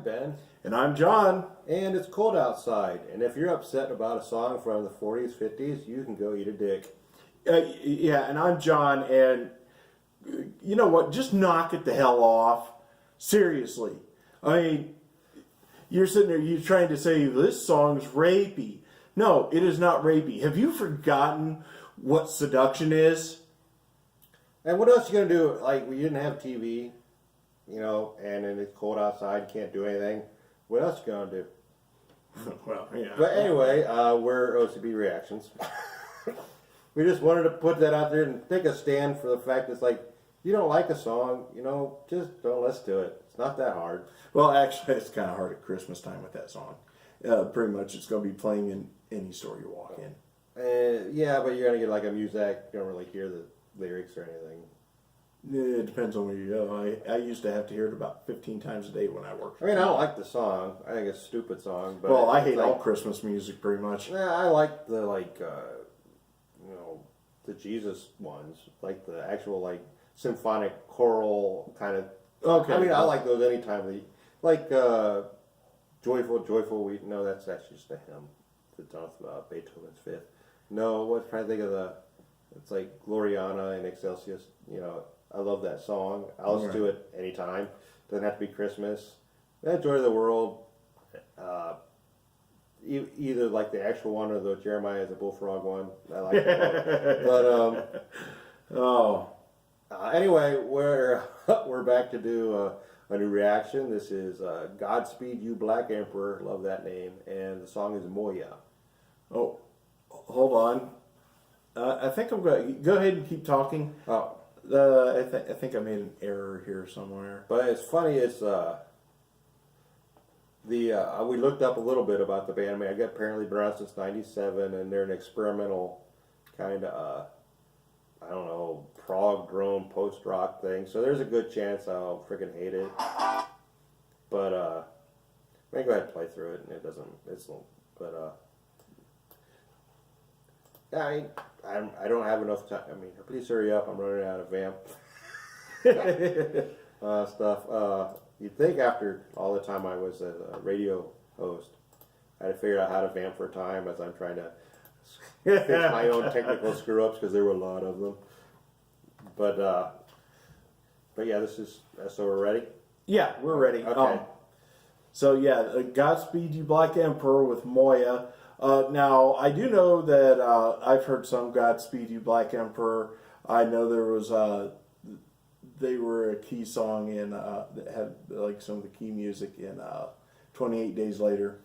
I'm Ben. And I'm John. And it's cold outside. And if you're upset about a song from the 40s, 50s, you can go eat a dick. Yeah, and I'm John. And you know what? Just knock it the hell off. Seriously. I mean, you're sitting there, you're trying to say this song's rapey. No, it is not rapey. Have you forgotten what seduction is? And what else you going to do? Like, we didn't have TV, you know, and then it's cold outside, can't do anything. What else you going to do? Well, yeah. But anyway, we're OCB Reactions. We just wanted to put that out there and take a stand for the fact that it's like, you don't like a song, you know, just don't listen to it. It's not that hard. Well, actually, it's kind of hard at Christmas time with that song. Pretty much it's going to be playing in any store you walk in. Yeah, but you're going to get like a music, you don't really hear the lyrics or anything. It depends on where you go. I used to have to hear it about 15 times a day when I worked. I mean, I don't like the song. I think it's a stupid song. But well, I hate all Christmas music pretty much. Yeah, I like the you know, the Jesus ones, like the actual like symphonic choral kind of. Okay. I mean, I like those anytime. Like Joyful. We no, that's actually just a hymn. It's off Beethoven's Fifth. No, what's trying to think of the. It's like Gloriana and Excelsius. You know, I love that song. I'll listen to it anytime. Doesn't have to be Christmas. Joy of the World. Either like the actual one or the Jeremiah is a Bullfrog one. I like that one. But anyway, we're back to do a new reaction. This is Godspeed You Black Emperor. Love that name. And the song is Moya. Oh, hold on. I think I'm going to go ahead and keep talking. Oh, I think I made an error here somewhere. but it's funny. It's we looked up a little bit about the band. I mean, I got apparently been around since '97, and they're an experimental kind of I don't know, prog drone post rock thing. So there's a good chance I'll freaking hate it. But I'm gonna go ahead and play through it, and it doesn't. But I don't have enough time. I mean, please hurry up. I'm running out of vamp stuff. You'd think after all the time I was a radio host, I had to figure out how to vamp for time as I'm trying to fix my own technical screw ups because there were a lot of them. But yeah, so we're ready. Yeah, we're ready. Okay. So yeah, Godspeed You Black Emperor with Moya. Now I do know that I've heard some Godspeed You Black Emperor. I know there was they were a key song in that had like some of the key music in 28 Days Later.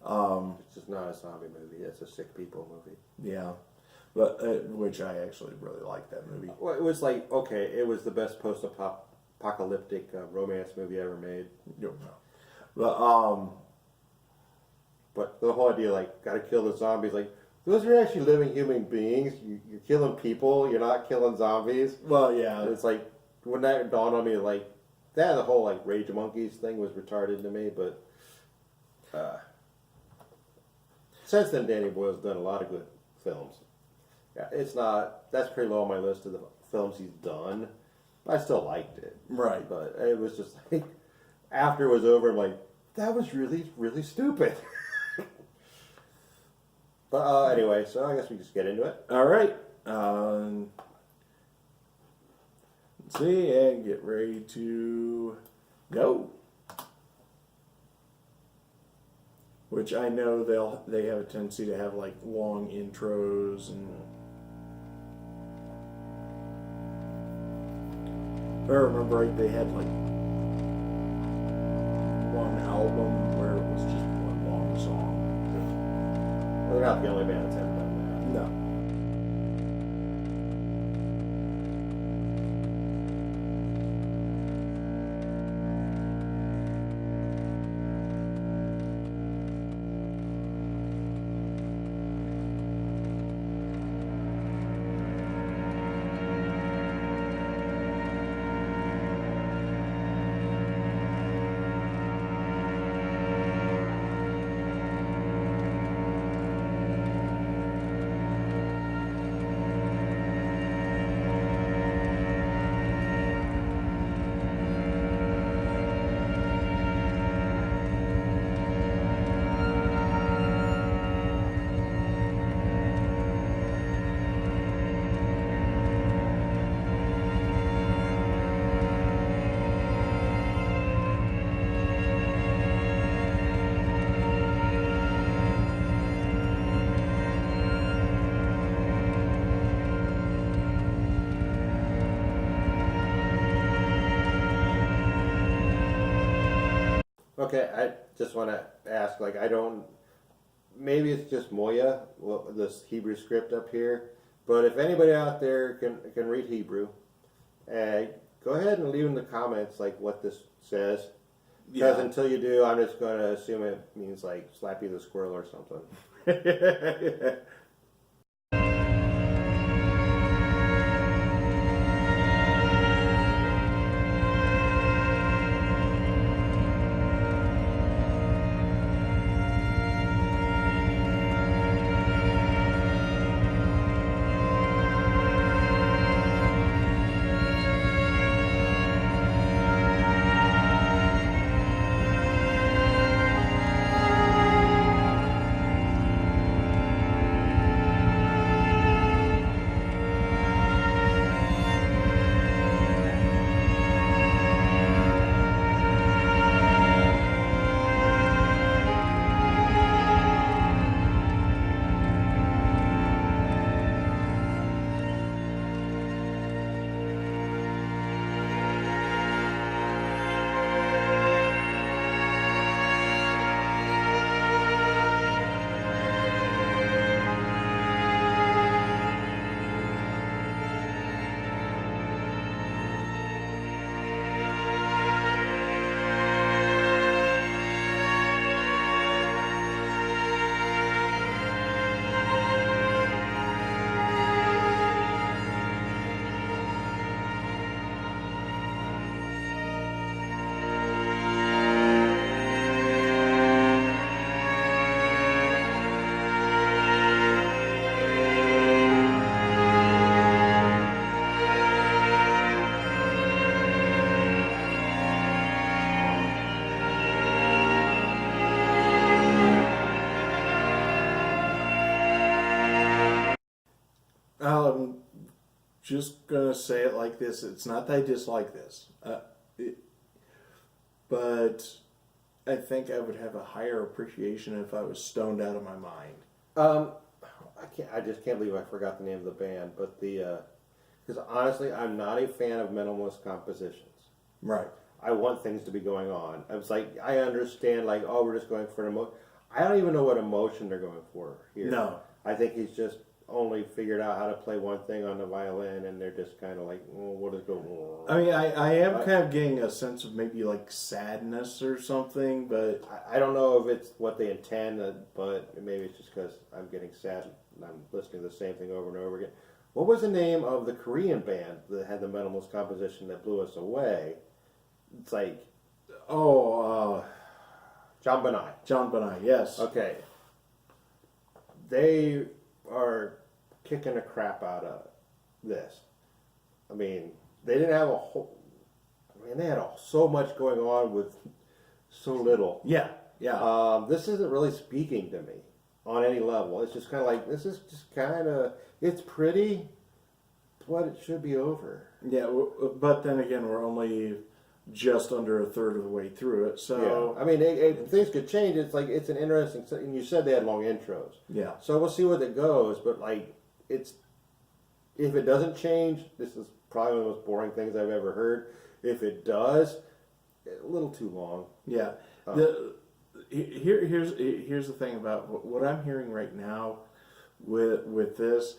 It's just not a zombie movie. It's a sick people movie. Yeah, but which I actually really like that movie. Well, it was like it was the best post-apocalyptic romance movie ever made. No. But the whole idea, like, gotta kill the zombies, like, those are actually living human beings. You're killing people. You're not killing zombies. Well, yeah. And it's like when that dawned on me, like that the whole like Rage Monkeys thing was retarded to me. But since then, Danny Boyle's done a lot of good films. Yeah, it's not. That's pretty low on my list of the films he's done. I still liked it. Right. But it was just like after it was over, I'm like, that was really, really stupid. But anyway, so I guess we just get into it. All right. Let's see, and get ready to go. Which I know they have a tendency to have like long intros and. If I remember right, they had like one album where it was just one long song. Well, they're not the only band that's ever done that. No. Okay, I just want to ask, like, I don't, maybe it's just Moya, this Hebrew script up here, but if anybody out there can read Hebrew, go ahead and leave in the comments, like, what this says. Because until you do, I'm just going to assume it means, like, Slappy the Squirrel or something. I'm just gonna say it like this. It's not that I dislike this, but I think I would have a higher appreciation if I was stoned out of my mind. I just can't believe I forgot the name of the band, but because honestly, I'm not a fan of minimalist compositions. Right. I want things to be going on. I was like, I understand, like, oh, we're just going for an emotion. I don't even know what emotion they're going for here. No. I think he's just only figured out how to play one thing on the violin, and they're just kind of like, well, what is going on? I mean, I am kind of getting a sense of maybe like sadness or something, but I don't know if it's what they intend, but maybe it's just because I'm getting sad and I'm listening to the same thing over and over again. What was the name of the Korean band that had the minimalist composition that blew us away? It's like, John Benai. John Benai, yes. Okay. They are kicking the crap out of this. I mean, they didn't have a whole. I mean, they had so much going on with so little. Yeah, yeah. This isn't really speaking to me on any level. It's just kind of like, this is just kind of, it's pretty, but it should be over. Yeah, but then again, we're only just under a third of the way through it, so... Yeah. I mean, things could change. It's like, it's an interesting... And you said they had long intros. Yeah. So we'll see where it goes, but, like, it's... If it doesn't change, this is probably one of the most boring things I've ever heard. If it does, a little too long. Yeah. Here's the thing about what I'm hearing right now with this.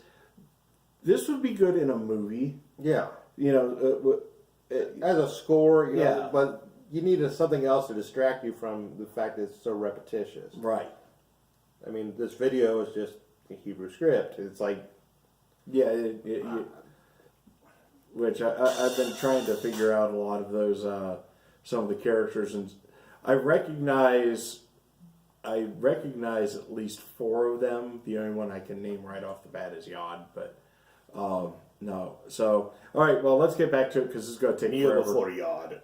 This would be good in a movie. Yeah. You know... as a score, you know, yeah. But you need something else to distract you from the fact that it's so repetitious. Right. I mean, this video is just a Hebrew script. It's like... Yeah, which I've been trying to figure out a lot of those, some of the characters, and I recognize at least 4 of them. The only one I can name right off the bat is Yod, but... no. So, all right. Well, let's get back to it because it's going to take forever. Before Yod.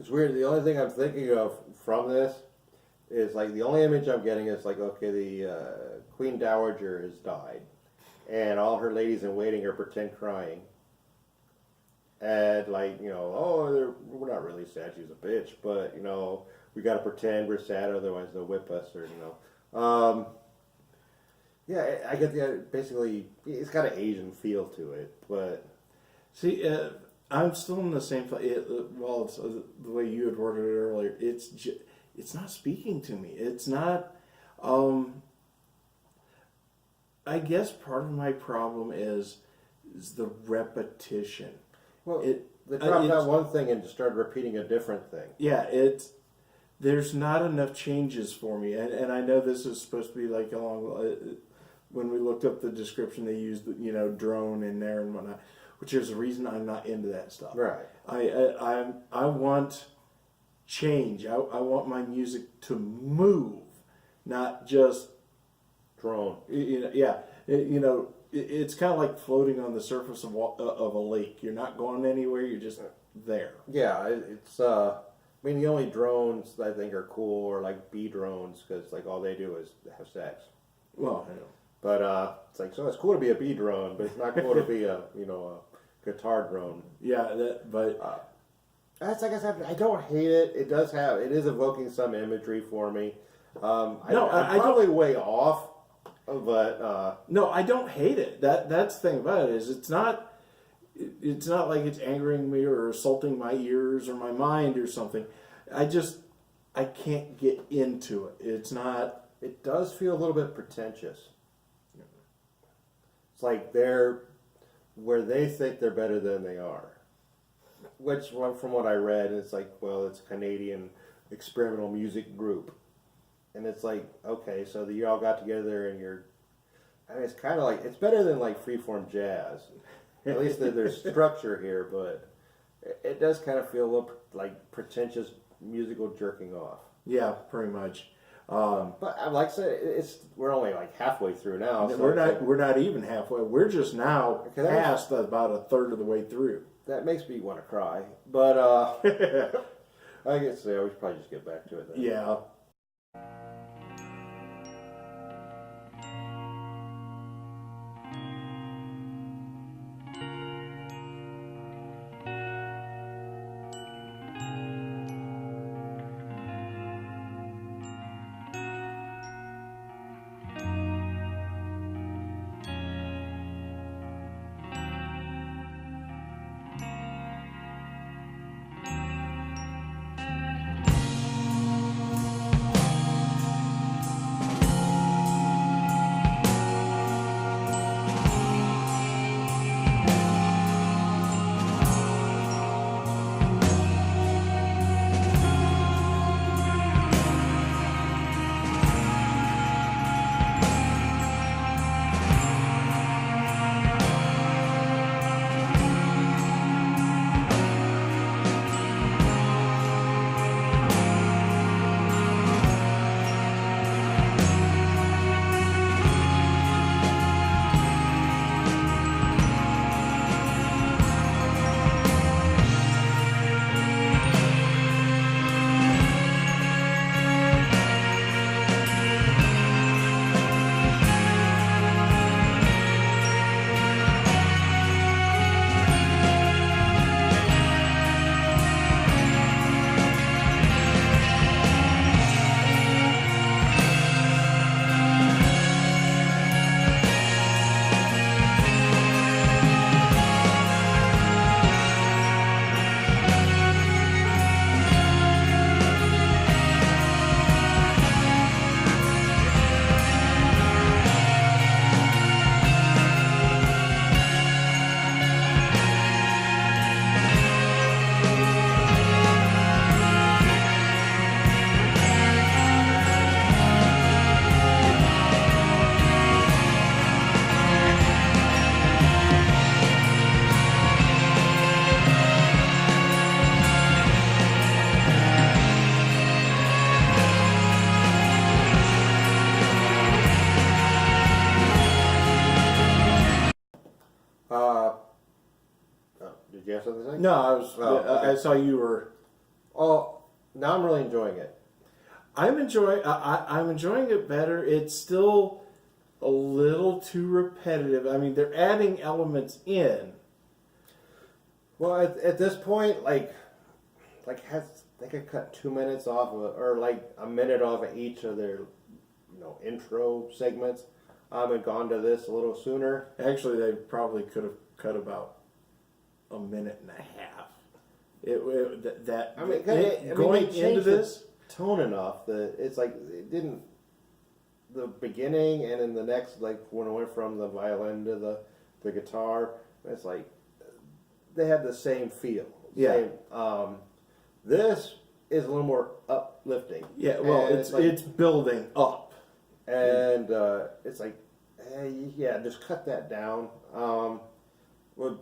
It's weird. The only thing I'm thinking of from this is like the only image I'm getting is like, okay, the Queen Dowager has died, and all her ladies in waiting are pretend crying, and like, you know, oh, we're not really sad, she's a bitch, but you know, we got to pretend we're sad, otherwise they'll whip us, or you know. Yeah, I get the basically it's got an Asian feel to it, but see, I'm still in the same place. Well, it's the way you had worded it earlier. It's not speaking to me. It's not. I guess part of my problem is the repetition. Well, they dropped out one thing and just started repeating a different thing. Yeah, there's not enough changes for me, and I know this is supposed to be like along. When we looked up the description, they used drone in there and whatnot, which is the reason I'm not into that stuff. Right. I want change. I want my music to move, not just Drone. It's kind of like floating on the surface of a lake. You're not going anywhere. You're just there. Yeah, it's. I mean, the only drones that I think are cool are like bee drones, because like all they do is have sex. Well, I know. But it's like, so it's cool to be a bee drone, but it's not cool to be a guitar drone. Yeah, That's like I said, I don't hate it. It is evoking some imagery for me. I'm probably way off, but no, I don't hate it. That's the thing about it is it's not like it's angering me or assaulting my ears or my mind or something. I can't get into it. It's not. It does feel a little bit pretentious. It's like they're where they think they're better than they are. Which, from what I read, it's like, well, it's a Canadian experimental music group. And it's like, okay, so you all got together and it's kind of like, it's better than like freeform jazz. At least there's structure here, but it does kind of feel a little like pretentious musical jerking off. Yeah, pretty much. But like I said, we're only like halfway through now. So we're not even halfway. We're just now past about a third of the way through. That makes me want to cry. But I guess we should probably just get back to it then. Yeah. Did you have something to say? No, I was. Oh, okay. I saw you were Oh, now I'm really enjoying it. I'm enjoying it better. It's still a little too repetitive. I mean, they're adding elements in. Well, at this point, they could cut 2 minutes off of, or like a minute off of each of their, intro segments. And gone to this a little sooner. Actually, they probably could have cut about a minute and a half. Going into this tone enough that it's like it didn't. The beginning and in the next, like when it went from the violin to the guitar, it's like they had the same feel. Yeah. This is a little more uplifting. Yeah. Well, and it's building up, and it's like, hey, yeah, just cut that down. Well,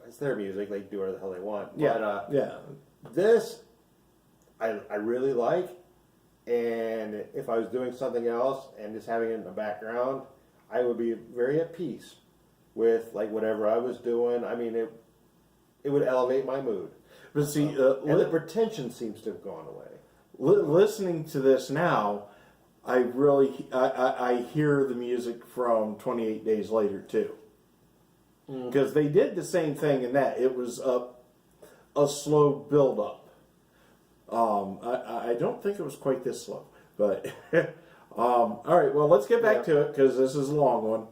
it's their music; they do whatever the hell they want. Yeah. But, this I really like. And if I was doing something else and just having it in the background, I would be very at peace with like whatever I was doing. I mean, it would elevate my mood. But see, and the pretension seems to have gone away. Listening to this now, I hear the music from 28 Days Later too, because they did the same thing in that. It was a slow build up. I don't think it was quite this slow, but all right. Well, let's get back to it because this is a long one.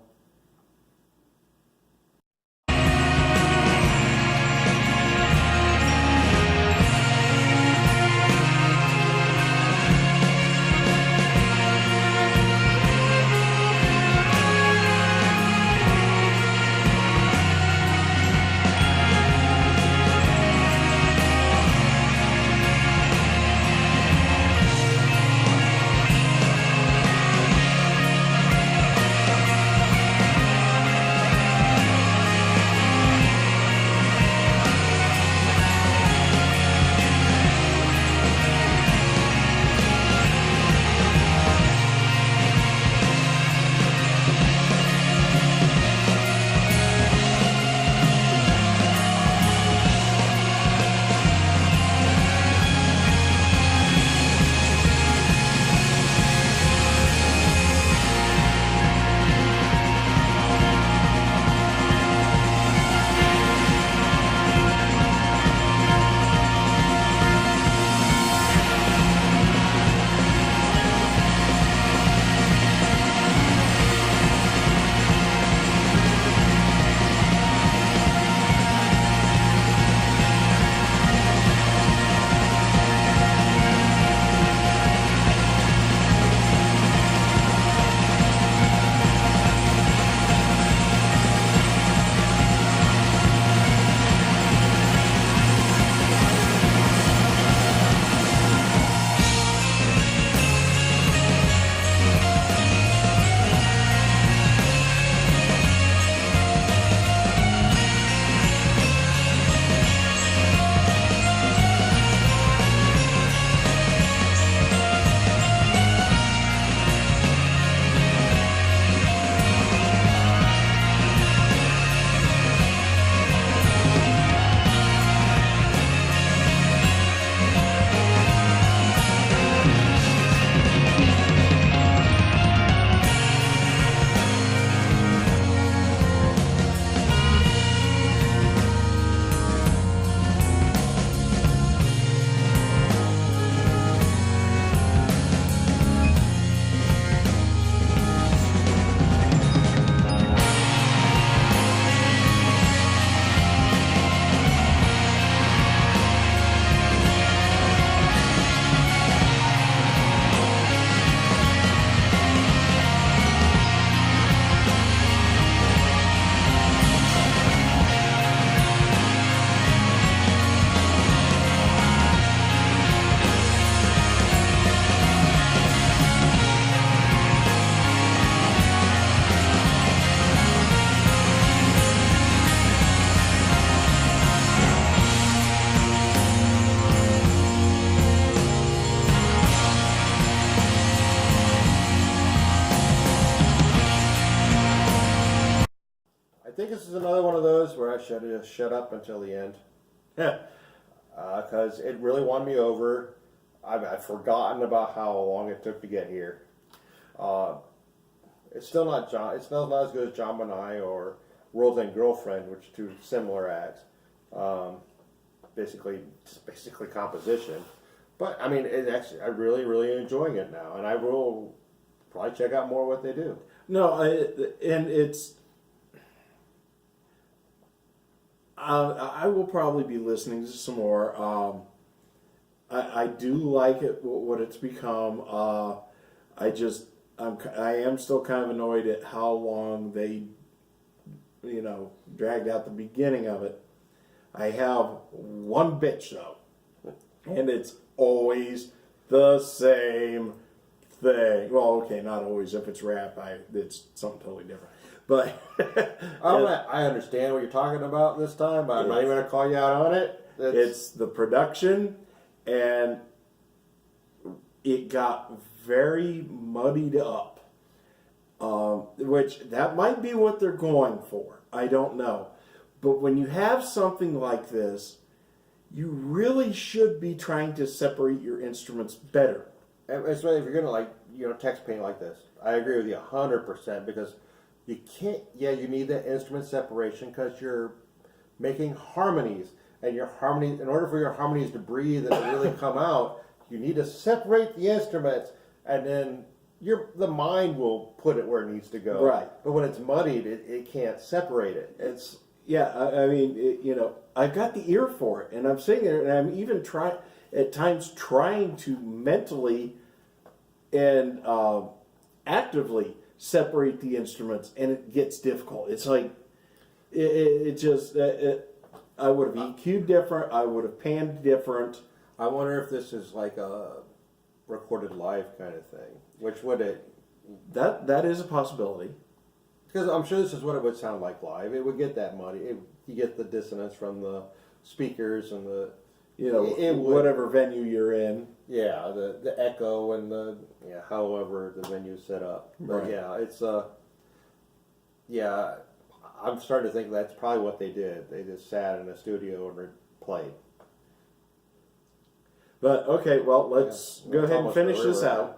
I think this is another one of those where I should have shut up until the end. Yeah. because it really won me over. I've forgotten about how long it took to get here. It's still not as good as John Bonai or World's End Girlfriend, which are two similar acts. Basically composition. But I mean, I'm really enjoying it now, and I will probably check out more what they do. No, and it's. I will probably be listening to some more. I do like it, what it's become. I am still kind of annoyed at how long they, dragged out the beginning of it. I have one bitch though, and it's always the same thing. Well, okay, not always. If it's rap, it's something totally different. But I understand what you're talking about this time, but I'm not even going to call you out on it. It's the production, and it got very muddied up, which that might be what they're going for. I don't know. But when you have something like this, you really should be trying to separate your instruments better. Especially if you're going to text paint like this. I agree with you 100% because you can't, you need that instrument separation because you're making harmonies. And your harmony, in order for your harmonies to breathe and to really come out, you need to separate the instruments, and then the mind will put it where it needs to go. Right. But when it's muddied, it can't separate it. It's I mean, I've got the ear for it, and I'm sitting there, and I'm even at times trying to mentally and actively separate the instruments, and it gets difficult. It's like I would have EQ'd different. I would have panned different. I wonder if this is like a recorded live kind of thing. Which would it? That is a possibility. Because I'm sure this is what it would sound like live. It would get that muddy. You get the dissonance from the speakers and the whatever venue you're in. Yeah, the echo and however the venue's set up. But right. It's I'm starting to think that's probably what they did. They just sat in a studio and played. But okay, well, let's go ahead and finish this out.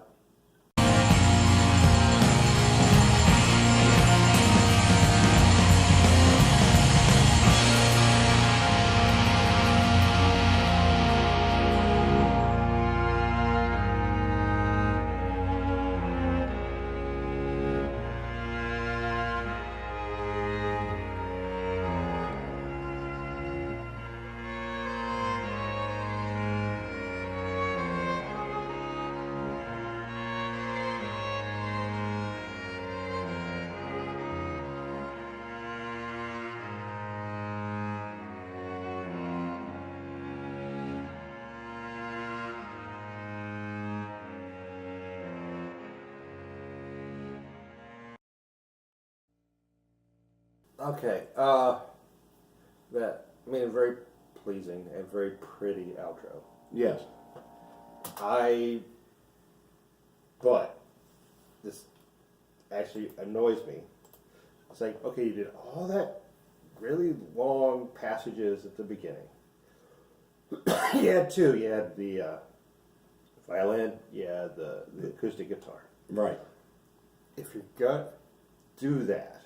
Okay, very pleasing and very pretty outro. Yes. But this actually annoys me. It's like, okay, you did all that really long passages at the beginning. You had two. You had the violin, you had the acoustic guitar. Right. If you're going to do that,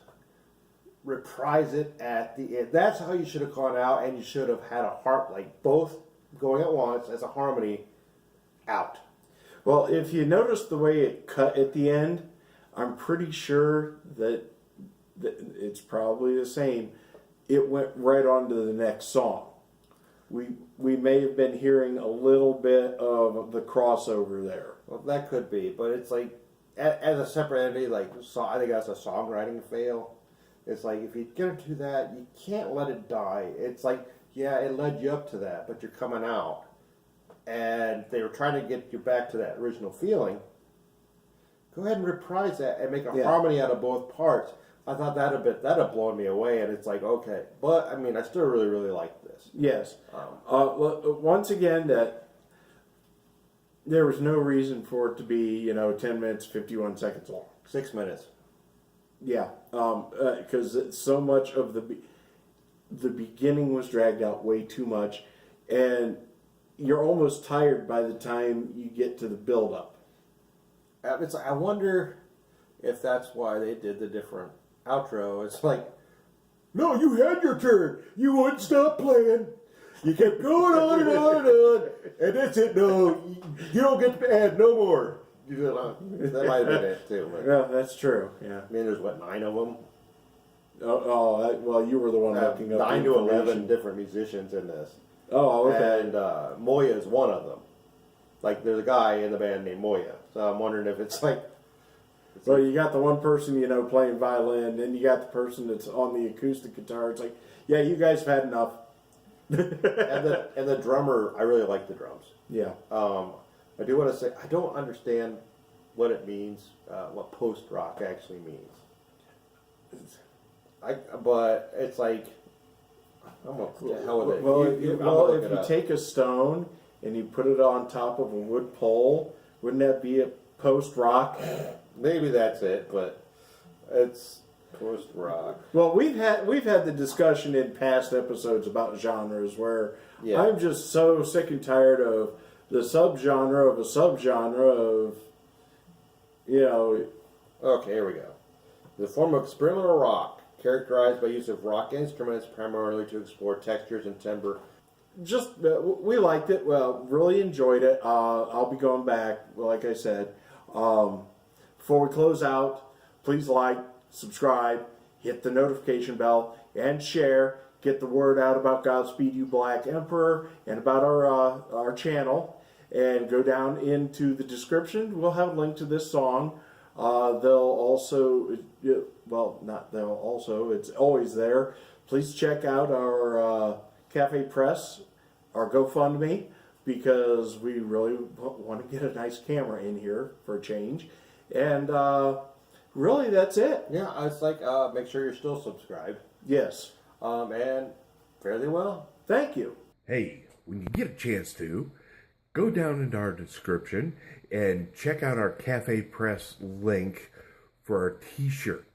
reprise it at the end. That's how you should have gone out, and you should have had a harp, like both going at once as a harmony out. Well, if you notice the way it cut at the end, I'm pretty sure that it's probably the same. It went right on to the next song. We may have been hearing a little bit of the crossover there. Well, that could be, but it's like, as a separate entity, I think that's a songwriting fail. It's like, if you're going to do that, you can't let it die. It's like, it led you up to that, but you're coming out. And they were trying to get you back to that original feeling. Go ahead and reprise that and make a harmony out of both parts. I thought that'd have blown me away, and it's like, okay. But, I still really, really like this. Yes. Once again, that there was no reason for it to be, 10 minutes, 51 seconds long. 6 minutes. Yeah, because so much of the beginning was dragged out way too much, and you're almost tired by the time you get to the build-up. I wonder if that's why they did the different outro. It's like, no, you had your turn. You wouldn't stop playing. You kept going on and on and on, and that's it. No, you don't get to add no more. That might have been it too. But, Yeah, that's true. Yeah. I mean, there's what, 9 of them? Well, you were the one looking up 9 the to 11 information. different musicians in this. Oh, okay. And Moya is one of them. Like, there's a guy in the band named Moya. So I'm wondering if it's like... Well, you got the one person, playing violin, and you got the person that's on the acoustic guitar. It's like, yeah, you guys have had enough. and the drummer, I really like the drums. Yeah. I do want to say, I don't understand what it means, what post-rock actually means. But it's like, I'm going to hell with it. Well, if you take a stone and you put it on top of a wood pole, wouldn't that be a post-rock? Maybe that's it, but it's post-rock. Well, we've had the discussion in past episodes about genres where I'm just so sick and tired of the subgenre of a subgenre of, Okay, here we go. The form of experimental rock, characterized by use of rock instruments primarily to explore textures and timbre. Just, we liked it. Well, really enjoyed it. I'll be going back, like I said. Before we close out, please like, subscribe, hit the notification bell, and share. Get the word out about Godspeed You Black Emperor and about our channel. And go down into the description. We'll have a link to this song. They'll also, it's always there. Please check out our Cafe Press, our GoFundMe, because we really want to get a nice camera in here for a change. And really, that's it. Yeah, it's like, make sure you're still subscribed. Yes. And fairly well. Thank you. Hey, when you get a chance to, go down into our description and check out our Cafe Press link for our t-shirt.